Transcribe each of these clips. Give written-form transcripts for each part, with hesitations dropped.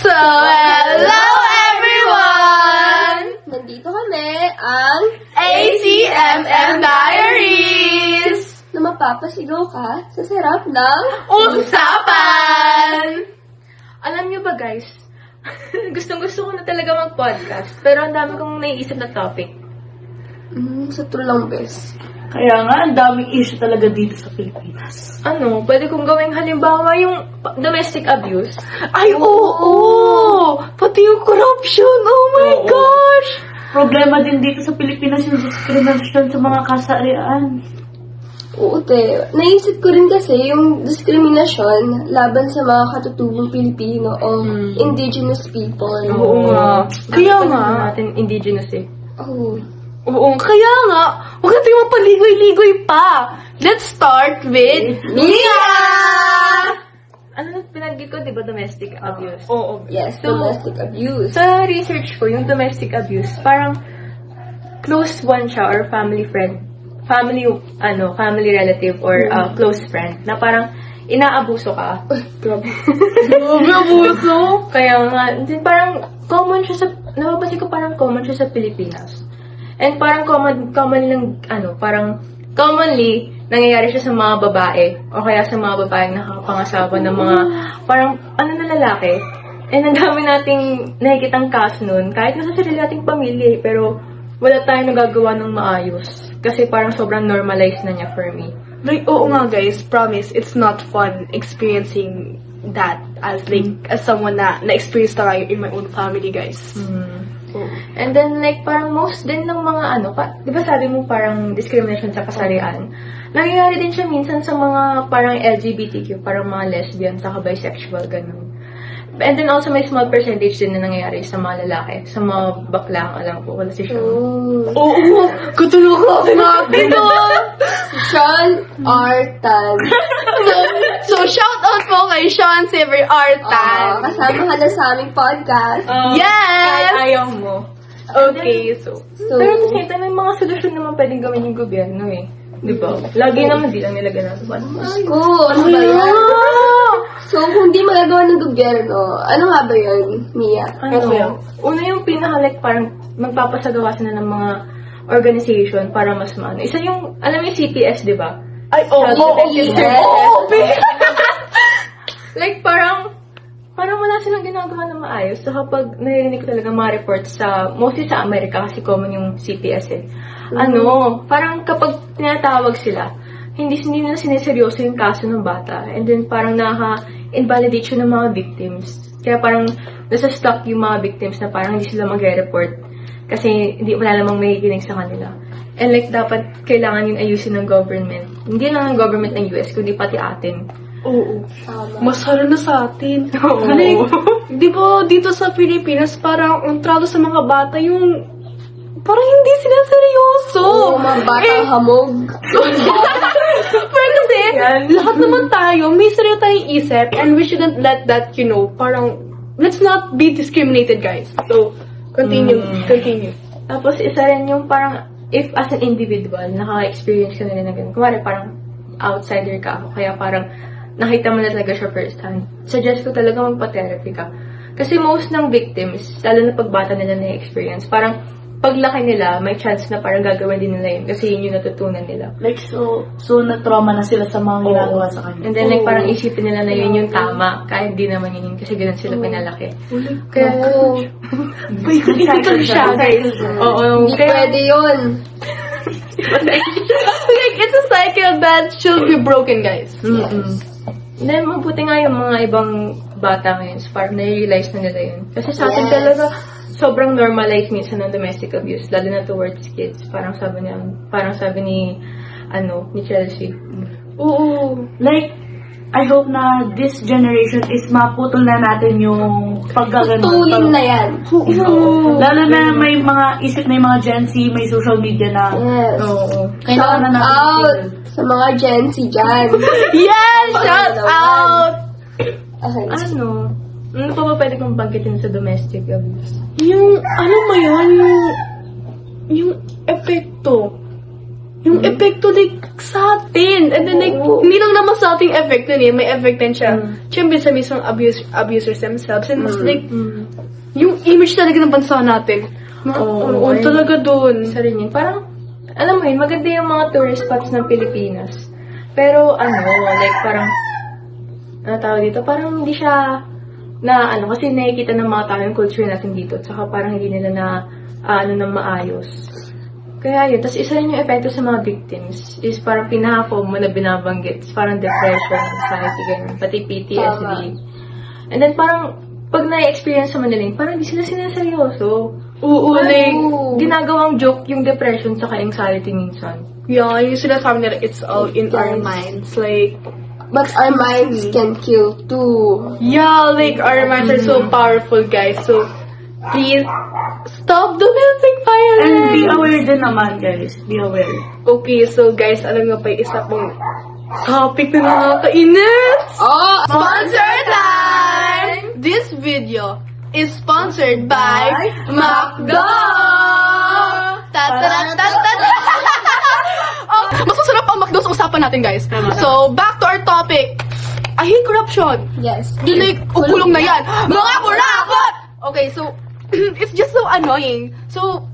So, hello everyone! Nandito kami ang ACMM Diaries! na mapapasigaw ka sa sarap ng Usapan! Alam niyo ba guys, gustong-gusto ko na talaga mag-podcast, pero ang dami kong naiisip na topic. sa true lang, bes. Kaya nga, ang daming issue talaga dito sa Pilipinas. Ano, pwede kong gawing halimbawa yung domestic abuse. Ay, oo! Pati yung corruption! Oh my Oo. gosh! Problema din dito sa Pilipinas yung discrimination sa mga kasarian. Oo, te. Naisip ko rin kasi yung diskriminasyon laban sa mga katutubong Pilipino o indigenous people. Oo nga. Kaya Dapat nga. naman natin indigenous eh. Oh. Oo, kaya nga, huwag natin mapaligoy-ligoy pa. Let's start with Mia! Ano na pinanggit ko, di ba, domestic abuse? Oo. Yes, So, domestic abuse. Sa research ko, yung domestic abuse, parang close one siya or family friend, family relative or close friend, na parang inaabuso ka. Grabe. Abuso? Kaya nga, din parang common siya sa, napapansin ko parang common siya sa Pilipinas. And parang commonly, nangyayari siya sa mga babae, o kaya sa mga babaeng nakapangasawa ng mga, parang, na lalaki. And ang dami nating nakikitang kaso nun, kahit nasa sarili nating pamilya, pero wala tayong nagagawa ng maayos. Kasi parang sobrang normalized na niya for me. Like, oo nga guys, promise, it's not fun experiencing that as someone na na-experience na in my own family, guys. And then, like, parang most din ng mga di ba sabi mo parang discrimination sa kasarian? Nangyayari din siya minsan sa mga parang LGBTQ, parang mga lesbian, saka bisexual, ganun. And then also may small percentage din na nangyayari sa mga lalaki, sa mga bakla, alam ko, wala si Sean. Oo, katulog kasi natin doon! Sean Artan. So, shout out po kay Sean Xavier Artan. Kasama ka na sa aming podcast. Yes! Kahit ayaw mo. Okay, so. Pero at the same time, may mga solusyon naman pwedeng gawin yung gobyerno eh. Di ba? Lagi naman di lang nila ginagawa. Ano ba yan? So, kung di magagawa ng gobyerno, ano nga ba yun, Mia? Una yung pinaka parang magpapasagawa sila ng mga organization para mas maano. Isa yung, alam yung CPS, di ba? Ay, oo, Like, parang wala silang ginagawa na maayos. So, kapag naririnig ko talaga mga reports mostly sa Amerika, kasi common yung CPS eh. Parang kapag tinatawag sila, hindi nila sineseryoso yung kaso ng bata. And then, parang invalidate siya ng mga victims. Kaya parang nasa stuck yung mga victims na parang hindi sila magre-report. Kasi wala namang may kinig sa kanila. And like, dapat kailangan yung ayusin ng government. Hindi lang ng government ng US, kundi pati atin. Oo. Masara na sa atin. Oo. Di ba dito sa Pilipinas, parang ang trato sa mga bata yung parang hindi sila seryoso. Mga batang hamog. Pero kasi, lahat naman tayo, may sarili tayong isip and we shouldn't let that, parang, let's not be discriminated, guys. So, continue. Tapos, isa rin yung parang, if as an individual, naka-experience ka na rin na ganun. Kumari, parang outsider ka ako. Kaya parang, nakita mo na talaga siya first hand. Suggest ko talaga magpa-therapy ka. Kasi most ng victims, lalo na pagbata nila na-experience, parang, paglaki nila, may chance na parang gagawin din nila yun. Kasi yun yung natutunan nila. Like, so na-trauma na sila sa mga ginagawa sa kanya. And then, like, parang isipin nila na yun yung tama. Kahit di naman yun kasi ganun sila pinalaki. Kaya, Cycle siya, guys. Oo. Hindi pwede yun. Like, it's a cycle that should be broken, guys. Then, mabuti nga yung mga ibang bata ngayon. So, parang na-realize na nila yun. Kasi sa atin Yes. talaga, sobrang normalized minsan ng domestic abuse, lalo na towards kids. Parang sabi ni Chelsea. Oo. Like, I hope na this generation is maputol na natin yung paggagano. Tulin na yan. Oo. Lalo na may mga isip na yung mga Gen Z, may social media na. Yes. Oo. Kailangan Shout na natin out itigil. sa mga Gen Z dyan. Yes! Shout Ano out! Okay. Ano pa ba pwede kong banggitin sa domestic abuse? Yung, ano mo yun? Yung epekto. yung epekto like sa atin. And then like, hindi lang naman sa ating effect nun eh. May effect din siya. Siyempre sa mismong abusers themselves. And it's like, yung image talaga ng bansa natin. Oo, talaga dun. Isa rin yun. Parang, alam mo yun, maganda yung mga tourist spots ng Pilipinas. Pero like parang, ano tawag dito, parang hindi siya kasi nakikita ng mga tao yung culture natin dito. Tsaka parang hindi nila na maayos. Kaya yun. Tapos isa rin yung epekto sa mga victims is parang pinako mo na binabanggit. Parang depression, anxiety, ganun. Pati PTSD. And then parang, pag na-experience naman nila yun, parang hindi sila sinaseryoso. Oo, like, ginagawang joke yung depression tsaka anxiety minsan. yeah, yung sinasabi nila, it's all in our minds. Like, But our minds can kill too. yeah, like, our minds are so powerful, guys. So, please, stop domestic violence! And be aware din naman, guys. Be aware. Okay, so guys, alam nga pa yung isa pong topic na nakakainis! Oh! Sponsor time! This video is sponsored by McDo! Oh, mas masarap ang McDo sa usapan natin, guys. So, back to our topic. I hate corruption. Yes. Di like, kulong na yan. Mga kurakot! Okay, so, it's just so annoying. So,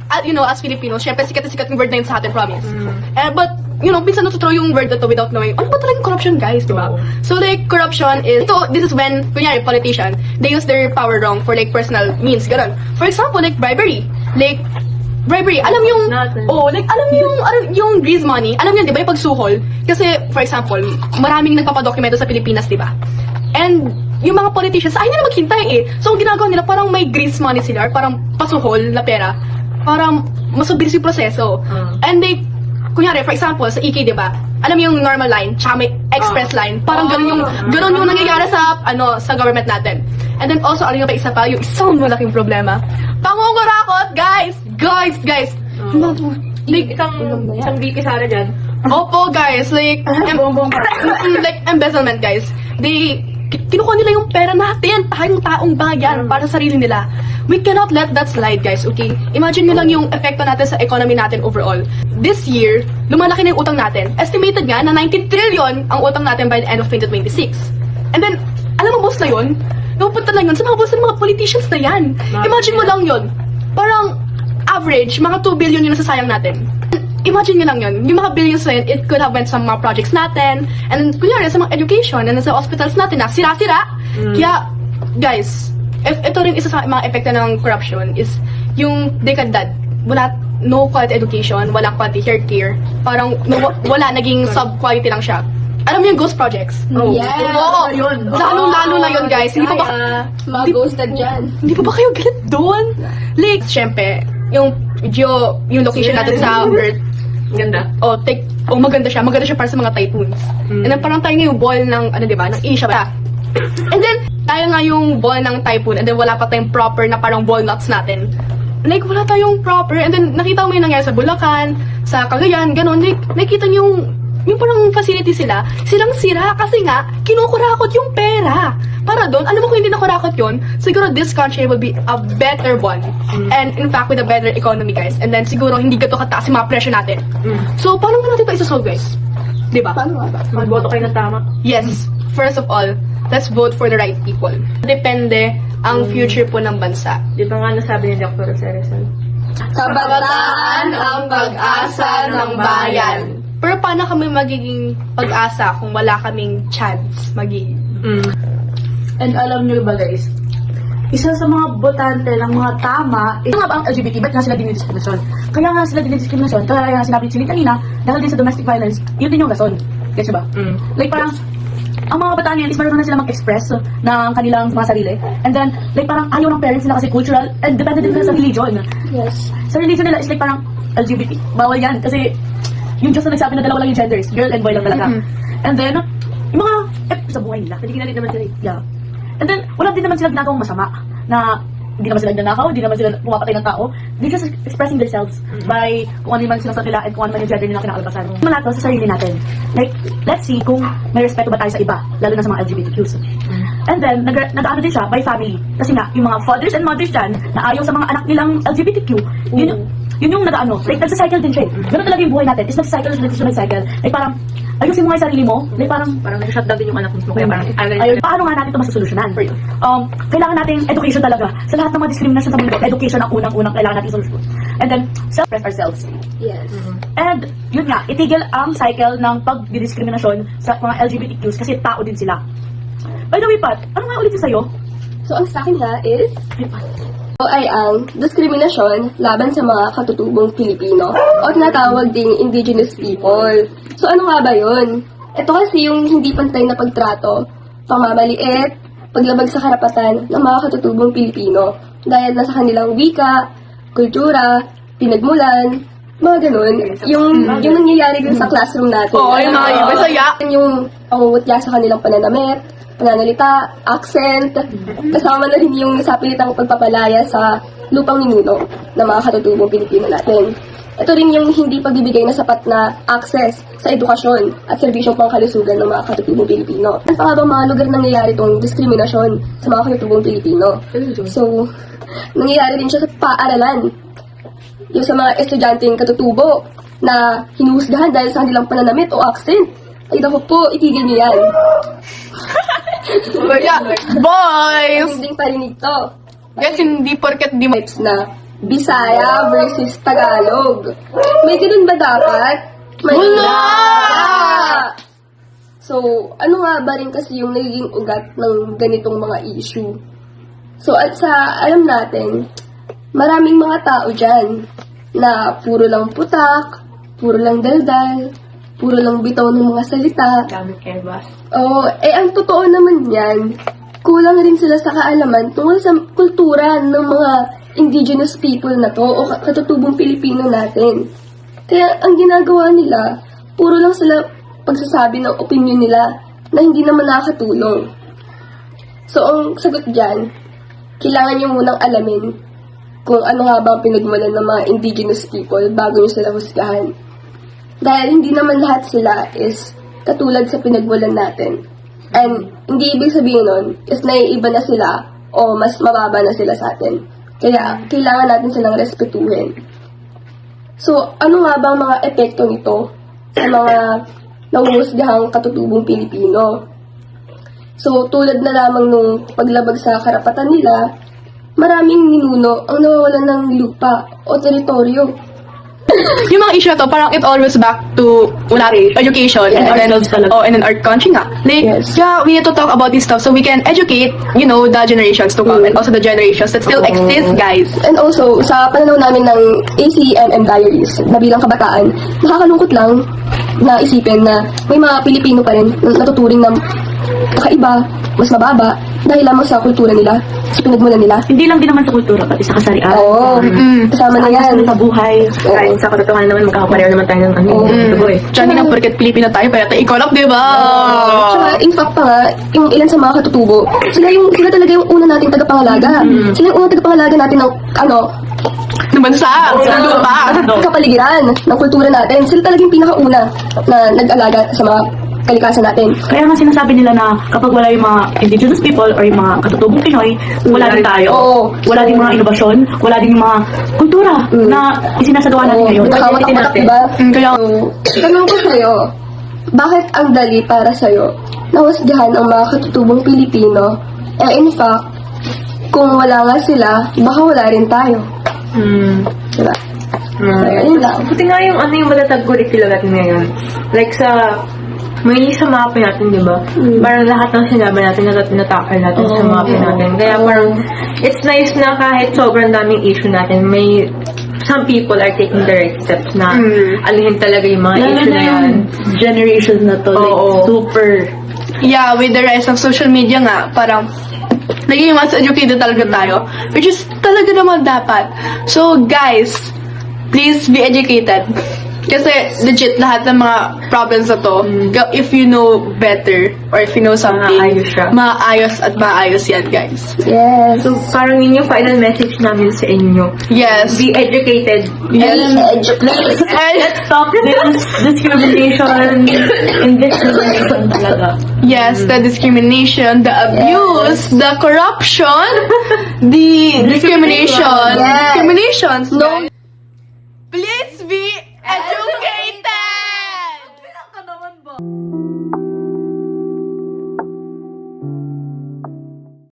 as Filipinos, syempre sikat na sikat yung word na yun sa atin, promise. But, minsan natutuloy yung word na to without knowing, ano ba talagang corruption, guys, di ba? So, like, corruption is, this is when, kunyari, politician, they use their power wrong for, like, personal means, ganun. For example, like, bribery. Like, bribery, alam yung, yung grease money, alam yun, di ba, yung pagsuhol? Kasi, for example, maraming nagpapadokumento sa Pilipinas, di ba? And, yung mga politicians, ayaw nila maghintay eh. So, ang ginagawa nila, parang may grease money sila, or parang pasuhol na pera, parang masubilis yung proseso. And they, kunyari, for example, sa EK, di ba? Alam yung normal line, tsaka may express line. Parang ganun yung nangyayari sa government natin. And then also, alam yung pa isa pa, yung isang malaking problema. Pangungurakot, guys! Like, Isang BP Sara dyan. opo, guys, like, like, embezzlement, guys. Kinukuha nila yung pera natin, tayong taong bayan, para sa sarili nila. We cannot let that slide, guys, okay? Imagine nyo lang yung epekto natin sa economy natin overall. This year, lumalaki na yung utang natin. Estimated nga na 19 trillion ang utang natin by the end of 2026. And then, alam mo, boss na yun? Napupunta lang yun sa mga boss ng mga politicians na yan. Imagine mo lang yun. Parang, average, mga 2 billion yung nasasayang natin. Imagine nyo lang yun. Yung mga billions na yun, it could have went sa mga projects natin, and kunyari sa mga education, and sa hospitals natin na sira-sira. Kaya, guys, ito rin isa sa mga epekto ng corruption is yung dekadad. No quality education, wala quality healthcare. Parang wala, naging sub-quality lang siya. Alam mo yung ghost projects? Yes. Oo. Lalo na yun, guys. Hindi pa ba... Mga ghosted dyan. Hindi pa ba kayo galit doon? Like, syempre, yung location natin sa Earth. Ganda. Maganda siya. Maganda siya para sa mga typhoons. And then parang tayo nga yung ball ng, diba, ng Asia ba? And then, tayo nga yung ball ng typhoon. And then wala pa tayong proper na parang walnuts natin. Like, wala tayong proper. And then, nakita mo yung nangyari sa Bulacan, sa Cagayan, gano'n. Like, nakita niyo yung parang facility silang sira kasi nga, kinukurakot yung pera. Para doon, alam mo kung hindi nakurakot yun, siguro this country will be a better one. And in fact, with a better economy, guys. And then siguro hindi gato kataas yung mga presyo natin. So, paano natin ito isasolve, guys? Diba? Paano ba? Magboto kayo na tama. Yes. First of all, let's vote for the right people. Depende ang future po ng bansa. Di ba nga nasabi ni Dr. Ceresal? Kabataan ang pag-asa ng bayan. Pero paano kami magiging pag-asa kung wala kaming chance magiging? And alam nyo ba, guys, isa sa mga botante ng mga tama, ito nga ba ang LGBT? Ba't nga sila dinidiskriminasyon? Kaya nga sila dinidiskriminasyon, kaya nga sinabi ni Celine kanina, dahil din sa domestic violence, yun din yung rason. Guys, ba? Like parang, ang mga bataan yan is marunong na sila mag-express ng kanilang mga sarili. And then, like parang ayaw ng parents nila kasi cultural and dependent din sila sa religion. Yes. Sa religion nila is like parang LGBT. Bawal yan kasi yung Diyos na nagsabi na dalawa lang yung genders, girl and boy lang talaga. And then, yung mga, sa buhay nila, nagiging nalit naman sila, yeah. And then, wala din naman sila ginagawang masama na hindi naman sila nanakaw, hindi naman sila pumapatay ng tao. They're just expressing themselves by kung ano man sila sa kanila and kung ano man yung gender nila kinakalabasan. Malato sa sarili natin. Like, let's see kung may respeto ba tayo sa iba, lalo na sa mga LGBTQs. And then, nag-ano din siya by family. Kasi nga, yung mga fathers and mothers dyan, na ayaw sa mga anak nilang LGBTQ, yun yung nag-ano, like, nagsa-cycle din siya eh. Ganun talaga yung buhay natin. Is nagsa-cycle, nagsa-cycle. Like, parang, ayusin mo nga yung sarili mo. Like, parang nag-shutdown din yung anak mo. Kaya parang, paano nga natin ito masosolusyonan? Kailangan natin education talaga. Sa lahat ng mga discrimination sa mundo, education ang unang-unang kailangan natin solusyon. And then, self-express ourselves. Yes. And, yun nga, itigil ang cycle ng pagdidiskriminasyon sa mga LGBTQs kasi tao din sila. By the way, Pat, ano nga ulit yung sa'yo? So, ang sa akin nga is, ito ay ang diskriminasyon laban sa mga katutubong Pilipino o tinatawag ding indigenous people. So, ano nga ba yun? Ito kasi yung hindi pantay na pagtrato, pamamaliit, paglabag sa karapatan ng mga katutubong Pilipino dahil na sa kanilang wika, kultura, pinagmulan, mga ganun. Yung nangyayari din sa classroom natin. Oo, yung mga iba saya. Yung pangungutya sa kanilang pananamit, pananalita, accent, kasama na rin yung sapilitang pagpapalaya sa lupang ninuno ng mga katutubong Pilipino natin. Ito rin yung hindi pagbibigay na sapat na access sa edukasyon at serbisyong pangkalusugan ng mga katutubong Pilipino. Ano pa nga bang mga lugar nangyayari itong diskriminasyon sa mga katutubong Pilipino? So, nangyayari din siya sa paaralan. Yung sa mga estudyanteng katutubo na hinuhusgahan dahil sa kanilang pananamit o accent. Ay, naku po, itigil niyo yan. Yeah, boys! Hindi parinig to. Guys, hindi porket di mo... Types na Bisaya versus Tagalog. May ganun ba dapat? May Wala! So, ano nga ba rin kasi yung nagiging ugat ng ganitong mga issue? So, at sa alam natin, maraming mga tao dyan na puro lang putak, puro lang daldal, puro lang bitaw ng mga salita. Dami kebas. Oo, ang totoo naman yan, kulang rin sila sa kaalaman tungkol sa kultura ng mga indigenous people na to o katutubong Pilipino natin. Kaya ang ginagawa nila, puro lang sila pagsasabi ng opinion nila na hindi naman nakakatulong. So, ang sagot dyan, kailangan nyo munang alamin kung ano nga ba ang pinagmulan ng mga indigenous people bago nyo sila husgahan. Dahil hindi naman lahat sila is katulad sa pinagmulan natin. And hindi ibig sabihin nun is naiiba na sila o mas mababa na sila sa atin. Kaya kailangan natin silang respetuhin. So, ano nga ba ang mga epekto nito sa mga nahuhusgahang katutubong Pilipino? So, tulad na lamang nung paglabag sa karapatan nila, maraming ninuno ang nawawalan ng lupa o teritoryo. Yung mga issue na to, parang it always back to education and then and then our country nga. Like, Yes. yeah, we need to talk about this stuff so we can educate, the generations to come and also the generations that still exist, guys. And also, sa pananaw namin ng ACMM Diaries, na bilang kabataan, nakakalungkot lang na isipin na may mga Pilipino pa rin na natuturing na kakaiba, mas mababa, dahil lamang sa kultura nila, sa pinagmulan nila. Hindi lang din naman sa kultura, pati sa kasarian. Oo, kasama na yan. Sa buhay. Kahit sa katotohanan naman, magkakapareho naman tayo ng dugo eh. Diyan din ang porket Pilipino tayo, kaya tayo ikolap, diba? Tsaka, in fact pa nga, yung ilan sa mga katutubo, sila talaga yung una nating tagapangalaga. Sila yung unang tagapangalaga natin ng, Ng bansa, ng lupa. kapaligiran, ng kultura natin. Sila talaga yung pinakauna na nag-alaga sa mga kalikasan natin. Kaya nga sinasabi nila na kapag wala yung mga indigenous people or yung mga katutubong Pinoy, wala din tayo. Oo. Wala din mga inobasyon, wala din yung mga kultura na isinasagawa natin ngayon. Nakakatak-patak, diba? Kaya, So, tanong ko sa'yo, bakit ang dali para sa'yo na husgahan ang mga katutubong Pilipino? In fact, kung wala nga sila, baka wala rin tayo. Diba? So, yun lang. Buti nga yung yung matatag curriculum natin ngayon. Like may sa mapa natin, di ba? Parang lahat ng sinabi natin, natakal natin sa mapa natin. Kaya parang, it's nice na kahit sobrang daming issue natin, some people are taking the right steps na alihin talaga yung mga issue na yan. Generation na to, like, Oo. super. yeah, with the rise of social media nga, parang, naging mas educated talaga tayo. Which is talaga naman dapat. So, guys, please be educated. Kasi legit lahat ng mga problems na to, if you know better or if you know something, Maayos siya. maayos at maayos yan, guys. Yes. So, parang yun yung final message namin sa inyo. Yes. Be educated. Yes. Let's stop this discrimination and discrimination talaga. Yes, the discrimination, the abuse, the corruption, the discrimination, Yes. discriminations. No